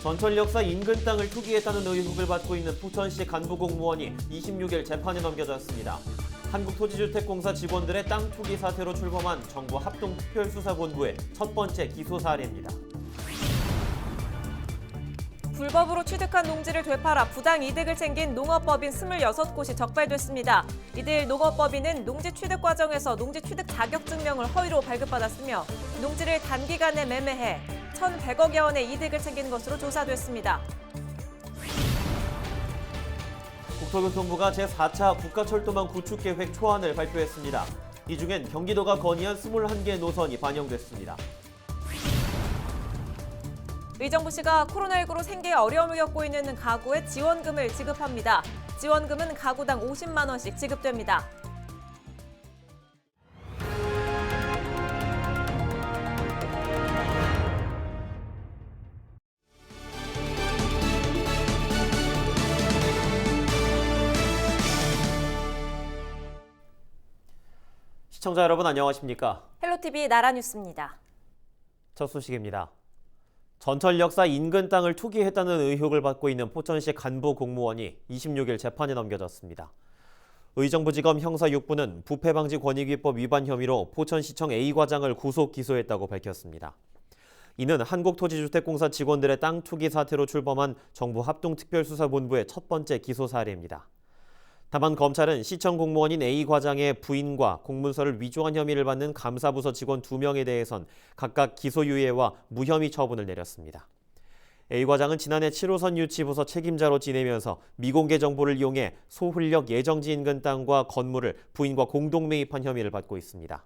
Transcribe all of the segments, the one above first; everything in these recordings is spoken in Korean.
전철 역사 인근 땅을 투기했다는 의혹을 받고 있는 포천시 간부 공무원이 26일 재판에 넘겨졌습니다. 한국토지주택공사 직원들의 땅 투기 사태로 출범한 정부 합동특별수사본부의 첫 번째 기소 사례입니다. 불법으로 취득한 농지를 되팔아 부당 이득을 챙긴 농업법인 26곳이 적발됐습니다. 이들 농업법인은 농지 취득 과정에서 농지 취득 자격증명을 허위로 발급받았으며 농지를 단기간에 매매해 1,100억여 원의 이득을 챙긴 것으로 조사됐습니다. 국토교통부가 제4차 국가철도망 구축계획 초안을 발표했습니다. 이 중엔 경기도가 건의한 21개 노선이 반영됐습니다. 의정부시가 코로나19로 생계에 어려움을 겪고 있는 가구에 지원금을 지급합니다. 지원금은 가구당 50만 원씩 지급됩니다. 시청자 여러분 안녕하십니까? 헬로티비 나라뉴스입니다. 첫 소식입니다. 전철 역사 인근 땅을 투기했다는 의혹을 받고 있는 포천시 간부 공무원이 26일 재판에 넘겨졌습니다. 의정부지검 형사 6부는 부패방지권익위법 위반 혐의로 포천시청 A과장을 구속 기소했다고 밝혔습니다. 이는 한국토지주택공사 직원들의 땅 투기 사태로 출범한 정부 합동특별수사본부의 첫 번째 기소 사례입니다. 다만 검찰은 시청 공무원인 A과장의 부인과 공문서를 위조한 혐의를 받는 감사부서 직원 2명에 대해선 각각 기소유예와 무혐의 처분을 내렸습니다. A과장은 지난해 7호선 유치부서 책임자로 지내면서 미공개 정보를 이용해 소훈력 예정지 인근 땅과 건물을 부인과 공동 매입한 혐의를 받고 있습니다.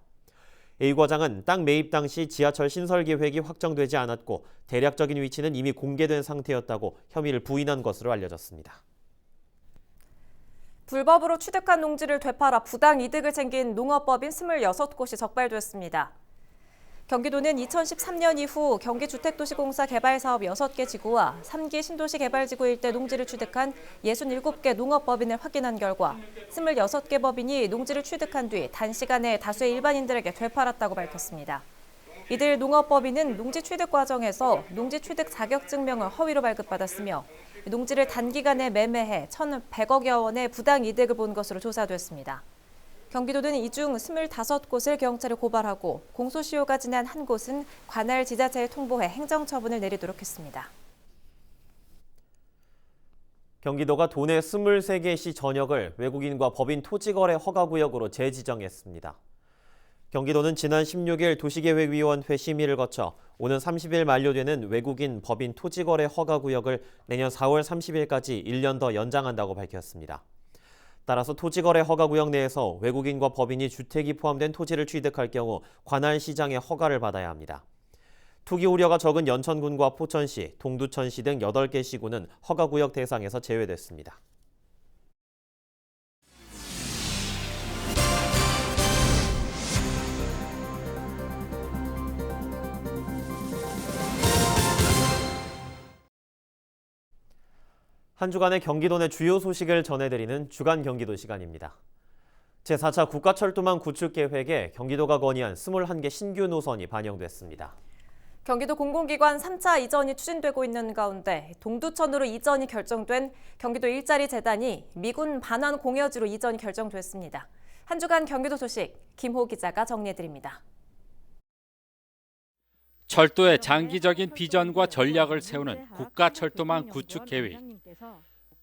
A과장은 땅 매입 당시 지하철 신설 계획이 확정되지 않았고 대략적인 위치는 이미 공개된 상태였다고 혐의를 부인한 것으로 알려졌습니다. 불법으로 취득한 농지를 되팔아 부당 이득을 챙긴 농업법인 26곳이 적발됐습니다. 경기도는 2013년 이후 경기주택도시공사 개발사업 6개 지구와 3기 신도시 개발지구 일대 농지를 취득한 67개 농업법인을 확인한 결과 26개 법인이 농지를 취득한 뒤 단시간에 다수의 일반인들에게 되팔았다고 밝혔습니다. 이들 농업법인은 농지 취득 과정에서 농지 취득 자격증명을 허위로 발급받았으며 농지를 단기간에 매매해 1,100억여 원의 부당 이득을 본 것으로 조사됐습니다. 경기도는 이 중 25곳을 경찰에 고발하고 공소시효가 지난 한 곳은 관할 지자체에 통보해 행정처분을 내리도록 했습니다. 경기도가 도내 23개 시 전역을 외국인과 법인 토지거래 허가구역으로 재지정했습니다. 경기도는 지난 16일 도시계획위원회 심의를 거쳐 오는 30일 만료되는 외국인 법인 토지거래 허가구역을 내년 4월 30일까지 1년 더 연장한다고 밝혔습니다. 따라서 토지거래 허가구역 내에서 외국인과 법인이 주택이 포함된 토지를 취득할 경우 관할 시장의 허가를 받아야 합니다. 투기 우려가 적은 연천군과 포천시, 동두천시 등 8개 시구는 허가구역 대상에서 제외됐습니다. 한 주간의 경기도 내 주요 소식을 전해드리는 주간 경기도 시간입니다. 제4차 국가철도망 구축 계획에 경기도가 건의한 21개 신규 노선이 반영됐습니다. 경기도 공공기관 3차 이전이 추진되고 있는 가운데 동두천으로 이전이 결정된 경기도 일자리 재단이 미군 반환 공여지로 이전이 결정됐습니다. 한 주간 경기도 소식 김호 기자가 정리해드립니다. 철도의 장기적인 비전과 전략을 세우는 국가철도망 구축 계획.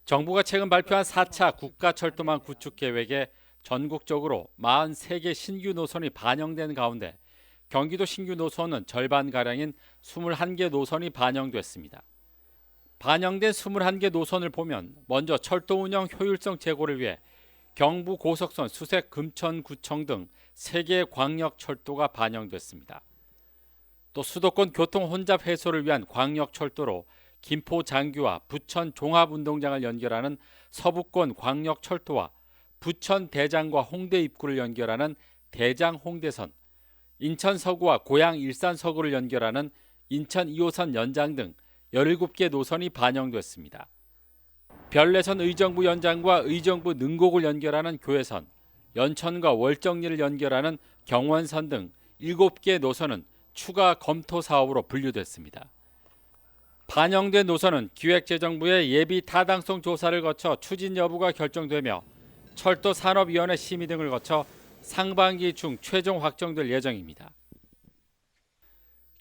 정부가 최근 발표한 4차 국가철도망 구축 계획에 전국적으로 43개 신규 노선이 반영된 가운데 경기도 신규 노선은 절반가량인 21개 노선이 반영됐습니다. 반영된 21개 노선을 보면 먼저 철도 운영 효율성 제고를 위해 경부 고속선 수색 금천구청 등 3개의 광역철도가 반영됐습니다. 또 수도권 교통 혼잡 해소를 위한 광역철도로 김포 장규와 부천 종합운동장을 연결하는 서부권 광역철도와 부천 대장과 홍대 입구를 연결하는 대장 홍대선, 인천 서구와 고양 일산 서구를 연결하는 인천 2호선 연장 등 17개 노선이 반영됐습니다. 별내선 의정부 연장과 의정부 능곡을 연결하는 교회선, 연천과 월정리를 연결하는 경원선 등 7개 노선은 추가 검토 사업으로 분류됐습니다. 반영된 노선은 기획재정부의 예비 타당성 조사를 거쳐 추진 여부가 결정되며 철도산업위원회 심의 등을 거쳐 상반기 중 최종 확정될 예정입니다.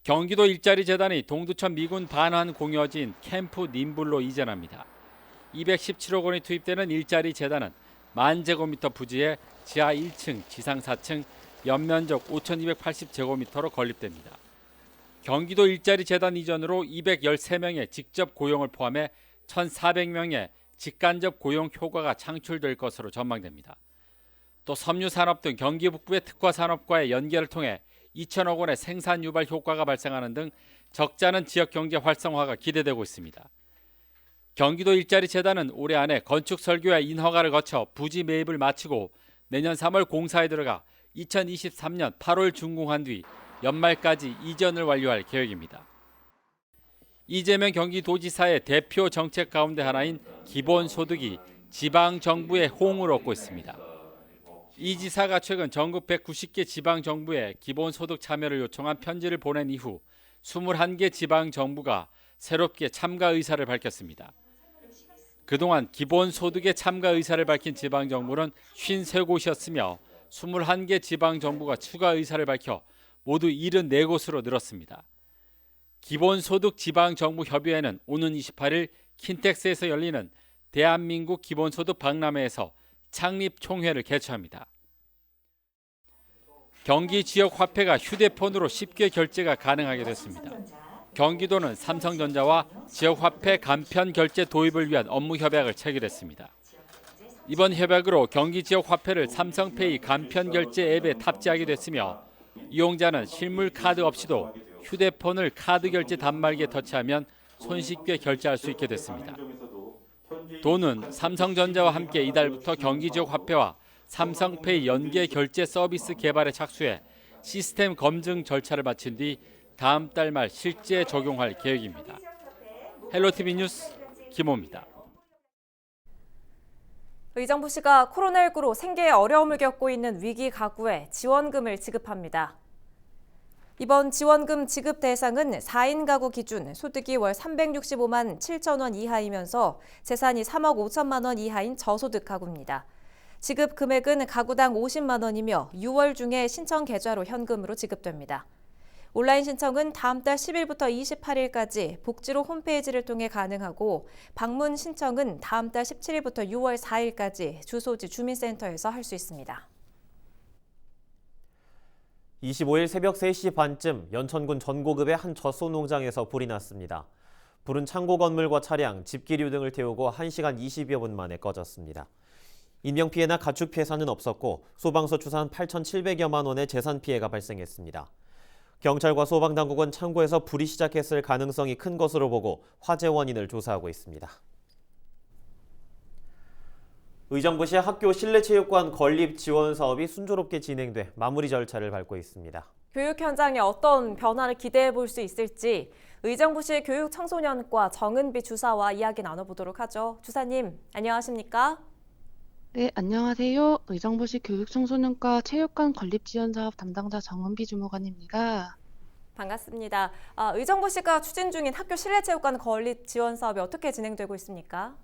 경기도 일자리 재단이 동두천 미군 반환 공여지인 캠프 님블로 이전합니다. 217억 원이 투입되는 일자리 재단은 10,000제곱미터 부지에 지하 1층, 지상 4층, 연면적 5,280제곱미터로 건립됩니다. 경기도 일자리 재단 이전으로 213명의 직접 고용을 포함해 1,400명의 직간접 고용 효과가 창출될 것으로 전망됩니다. 또 섬유산업 등 경기 북부의 특화 산업과의 연계를 통해 2천억 원의 생산 유발 효과가 발생하는 등 적잖은 지역 경제 활성화가 기대되고 있습니다. 경기도 일자리 재단은 올해 안에 건축 설계와 인허가를 거쳐 부지 매입을 마치고 내년 3월 공사에 들어가 2023년 8월 준공한 뒤 연말까지 이전을 완료할 계획입니다. 이재명 경기도지사의 대표 정책 가운데 하나인 기본소득이 지방정부의 호응을 얻고 있습니다. 이 지사가 최근 전국 190개 지방정부에 기본소득 참여를 요청한 편지를 보낸 이후 21개 지방정부가 새롭게 참가 의사를 밝혔습니다. 그동안 기본소득에 참가 의사를 밝힌 지방정부는 53곳이었으며 21개 지방정부가 추가 의사를 밝혀 모두 74곳으로 늘었습니다. 기본소득 지방정부협의회는 오는 28일 킨텍스에서 열리는 대한민국 기본소득 박람회에서 창립총회를 개최합니다. 경기 지역 화폐가 휴대폰으로 쉽게 결제가 가능하게 됐습니다. 경기도는 삼성전자와 지역 화폐 간편 결제 도입을 위한 업무 협약을 체결했습니다. 이번 협약으로 경기 지역 화폐를 삼성페이 간편 결제 앱에 탑재하게 됐으며 이용자는 실물 카드 없이도 휴대폰을 카드 결제 단말기에 터치하면 손쉽게 결제할 수 있게 됐습니다. 도는 삼성전자와 함께 이달부터 경기 지역 화폐와 삼성페이 연계 결제 서비스 개발에 착수해 시스템 검증 절차를 마친 뒤 다음 달 말 실제 적용할 계획입니다. 헬로티비 뉴스 김호입니다. 의정부시가 코로나19로 생계에 어려움을 겪고 있는 위기 가구에 지원금을 지급합니다. 이번 지원금 지급 대상은 4인 가구 기준 소득이 월 365만 7천 원 이하이면서 재산이 3억 5천만 원 이하인 저소득 가구입니다. 지급 금액은 가구당 50만 원이며 6월 중에 신청 계좌로 현금으로 지급됩니다. 온라인 신청은 다음 달 10일부터 28일까지 복지로 홈페이지를 통해 가능하고 방문 신청은 다음 달 17일부터 6월 4일까지 주소지 주민센터에서 할 수 있습니다. 25일 새벽 3시 반쯤 연천군 전고급의 한 젖소 농장에서 불이 났습니다. 불은 창고 건물과 차량, 집기류 등을 태우고 1시간 20여 분 만에 꺼졌습니다. 인명피해나 가축 피해사는 없었고 소방서 추산 8,700여만 원의 재산 피해가 발생했습니다. 경찰과 소방당국은 창고에서 불이 시작했을 가능성이 큰 것으로 보고 화재 원인을 조사하고 있습니다. 의정부시 학교 실내체육관 건립 지원 사업이 순조롭게 진행돼 마무리 절차를 밟고 있습니다. 교육 현장에 어떤 변화를 기대해 볼 수 있을지 의정부시 교육청소년과 정은비 주사와 이야기 나눠보도록 하죠. 주사님, 안녕하십니까? 네, 안녕하세요. 의정부시 교육청소년과 체육관 건립지원사업 담당자 정은비 주무관입니다. 반갑습니다. 의정부시가 추진 중인 학교 실내체육관 건립 지원 사업이 어떻게 진행되고 있습니까?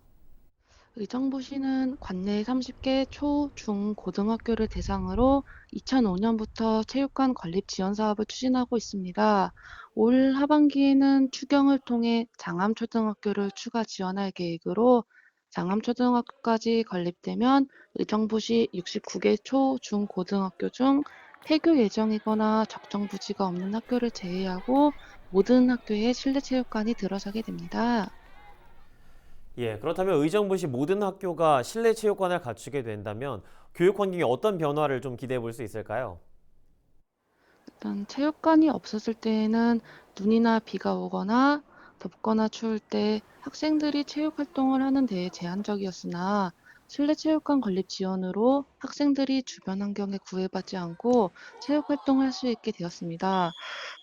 의정부시는 관내 30개 초, 중, 고등학교를 대상으로 2005년부터 체육관 건립 지원 사업을 추진하고 있습니다. 올 하반기에는 추경을 통해 장암초등학교를 추가 지원할 계획으로 장암초등학교까지 건립되면 의정부시 69개 초, 중, 고등학교 중 폐교 예정이거나 적정 부지가 없는 학교를 제외하고 모든 학교에 실내체육관이 들어서게 됩니다. 그렇다면 의정부시 모든 학교가 실내체육관을 갖추게 된다면 교육 환경에 어떤 변화를 좀 기대해 볼 수 있을까요? 일단 체육관이 없었을 때에는 눈이나 비가 오거나 덥거나 추울 때 학생들이 체육 활동을 하는 데에 제한적이었으나 실내 체육관 건립 지원으로 학생들이 주변 환경에 구애받지 않고 체육 활동을 할 수 있게 되었습니다.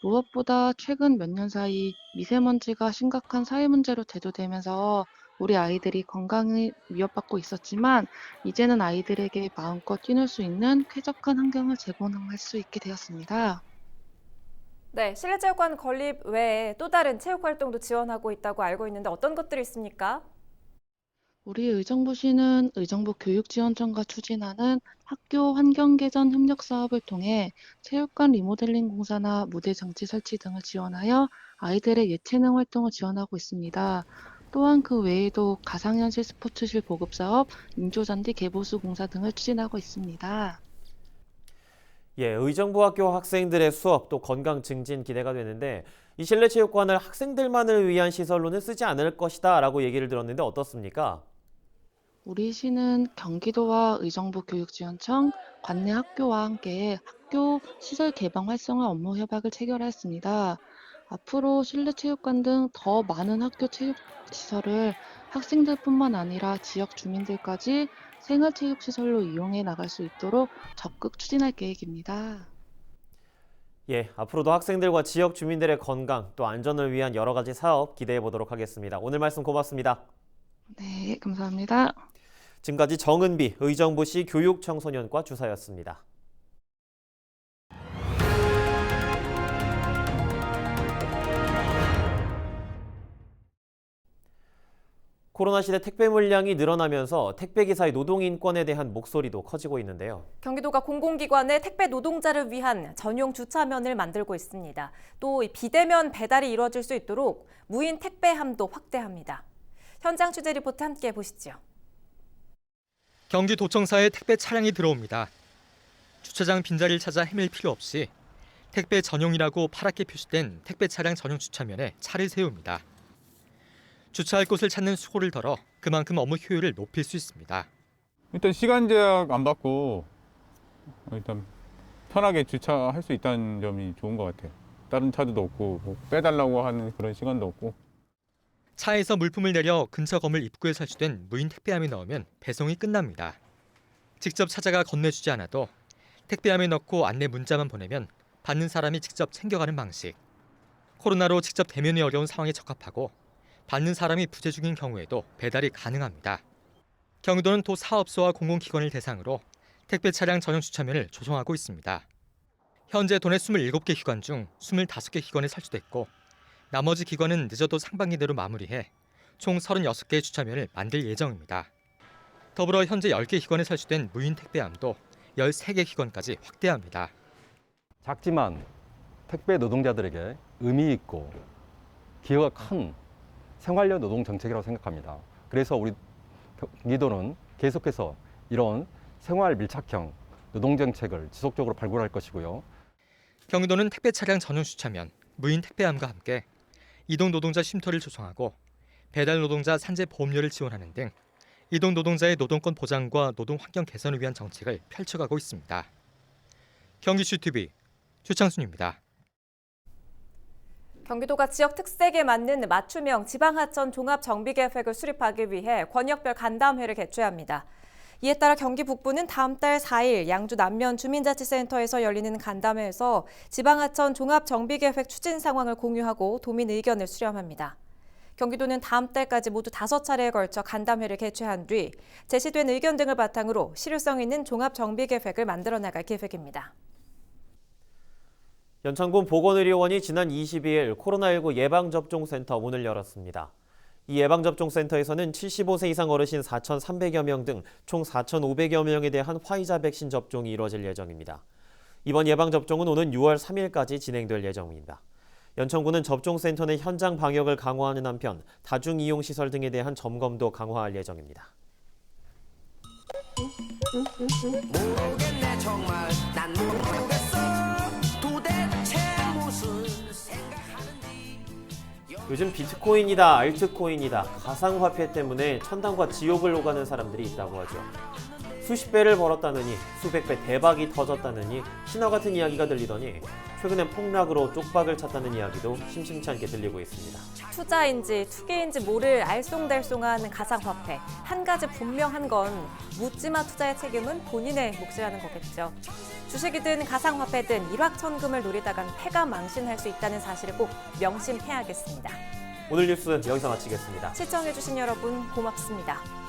무엇보다 최근 몇 년 사이 미세먼지가 심각한 사회 문제로 대두되면서 우리 아이들이 건강이 위협받고 있었지만 이제는 아이들에게 마음껏 뛰놀 수 있는 쾌적한 환경을 제공할 수 있게 되었습니다. 네, 실내체육관 건립 외에 또 다른 체육활동도 지원하고 있다고 알고 있는데 어떤 것들이 있습니까? 우리 의정부시는 의정부 교육지원청과 추진하는 학교 환경 개선 협력 사업을 통해 체육관 리모델링 공사나 무대 장치 설치 등을 지원하여 아이들의 예체능 활동을 지원하고 있습니다. 또한 그 외에도 가상현실 스포츠실 보급 사업, 인조잔디 개보수 공사 등을 추진하고 있습니다. 예, 의정부 학교 학생들의 수업 또 건강 증진 기대가 되는데 이 실내 체육관을 학생들만을 위한 시설로는 쓰지 않을 것이다 라고 얘기를 들었는데 어떻습니까? 우리 시는 경기도와 의정부 교육지원청, 관내 학교와 함께 학교 시설 개방 활성화 업무 협약을 체결하였습니다. 앞으로 실내 체육관 등 더 많은 학교 체육 시설을 학생들뿐만 아니라 지역 주민들까지 생활체육 시설로 이용해 나갈 수 있도록 적극 추진할 계획입니다. 예, 앞으로도 학생들과 지역 주민들의 건강 또 안전을 위한 여러 가지 사업 기대해 보도록 하겠습니다. 오늘 말씀 고맙습니다. 네, 감사합니다. 지금까지 정은비 의정부시 교육청소년과 주사였습니다. 코로나 시대 택배 물량이 늘어나면서 택배기사의 노동인권에 대한 목소리도 커지고 있는데요. 경기도가 공공기관에 택배 노동자를 위한 전용 주차면을 만들고 있습니다. 또 비대면 배달이 이루어질 수 있도록 무인 택배함도 확대합니다. 현장 취재 리포트 함께 보시죠. 경기도청사에 택배 차량이 들어옵니다. 주차장 빈자리를 찾아 헤맬 필요 없이 택배 전용이라고 파랗게 표시된 택배 차량 전용 주차면에 차를 세웁니다. 주차할 곳을 찾는 수고를 덜어 그만큼 업무 효율을 높일 수 있습니다. 일단 시간 제약 안 받고 일단 편하게 주차할 수 있다는 점이 좋은 것 같아요. 다른 차도 없고 뭐 빼달라고 하는 그런 시간도 없고. 차에서 물품을 내려 근처 건물 입구에 설치된 무인 택배함에 넣으면 배송이 끝납니다. 직접 찾아가 건네주지 않아도 택배함에 넣고 안내 문자만 보내면 받는 사람이 직접 챙겨가는 방식. 코로나로 직접 대면이 어려운 상황에 적합하고 받는 사람이 부재 중인 경우에도 배달이 가능합니다. 경기도는 도 사업소와 공공기관을 대상으로 택배 차량 전용 주차면을 조성하고 있습니다. 현재 도내 27개 기관 중 25개 기관에 설치됐고 나머지 기관은 늦어도 상반기 내로 마무리해 총 36개의 주차면을 만들 예정입니다. 더불어 현재 10개 기관에 설치된 무인 택배함도 13개 기관까지 확대합니다. 작지만 택배 노동자들에게 의미 있고 기여가 큰 생활력 노동 정책이라고 생각합니다. 그래서 우리 경기도는 계속해서 이런 생활 밀착형 노동 정책을 지속적으로 발굴할 것이고요. 경기도는 택배 차량 전용 주차면, 무인 택배함과 함께 이동 노동자 쉼터를 조성하고 배달 노동자 산재 보험료를 지원하는 등 이동 노동자의 노동권 보장과 노동 환경 개선을 위한 정책을 펼쳐가고 있습니다. 경기슈TV 최창순입니다. 경기도가 지역 특색에 맞는 맞춤형 지방하천 종합정비계획을 수립하기 위해 권역별 간담회를 개최합니다. 이에 따라 경기 북부는 다음 달 4일 양주 남면 주민자치센터에서 열리는 간담회에서 지방하천 종합정비계획 추진 상황을 공유하고 도민 의견을 수렴합니다. 경기도는 다음 달까지 모두 5차례에 걸쳐 간담회를 개최한 뒤 제시된 의견 등을 바탕으로 실효성 있는 종합정비계획을 만들어 나갈 계획입니다. 연천군 보건의료원이 지난 22일 코로나19 예방접종센터 문을 열었습니다. 이 예방접종센터에서는 75세 이상 어르신 4,300여 명 등 총 4,500여 명에 대한 화이자 백신 접종이 이루어질 예정입니다. 이번 예방접종은 오는 6월 3일까지 진행될 예정입니다. 연천군은 접종센터 내 현장 방역을 강화하는 한편 다중이용시설 등에 대한 점검도 강화할 예정입니다. 모르겠네 정말 난 모르겠어 도대체 무슨 생각하는지 요즘 비트코인이다, 알트코인이다, 가상화폐 때문에 천당과 지옥을 오가는 사람들이 있다고 하죠. 수십 배를 벌었다느니, 수백 배 대박이 터졌다느니 신화 같은 이야기가 들리더니 최근엔 폭락으로 쪽박을 찼다는 이야기도 심심치 않게 들리고 있습니다. 투자인지 투기인지 모를 알쏭달쏭한 가상화폐. 한 가지 분명한 건 묻지마 투자의 책임은 본인의 몫이라는 거겠죠. 주식이든 가상화폐든 일확천금을 노리다간 패가 망신할 수 있다는 사실을 꼭 명심해야겠습니다. 오늘 뉴스 여기서 마치겠습니다. 시청해주신 여러분 고맙습니다.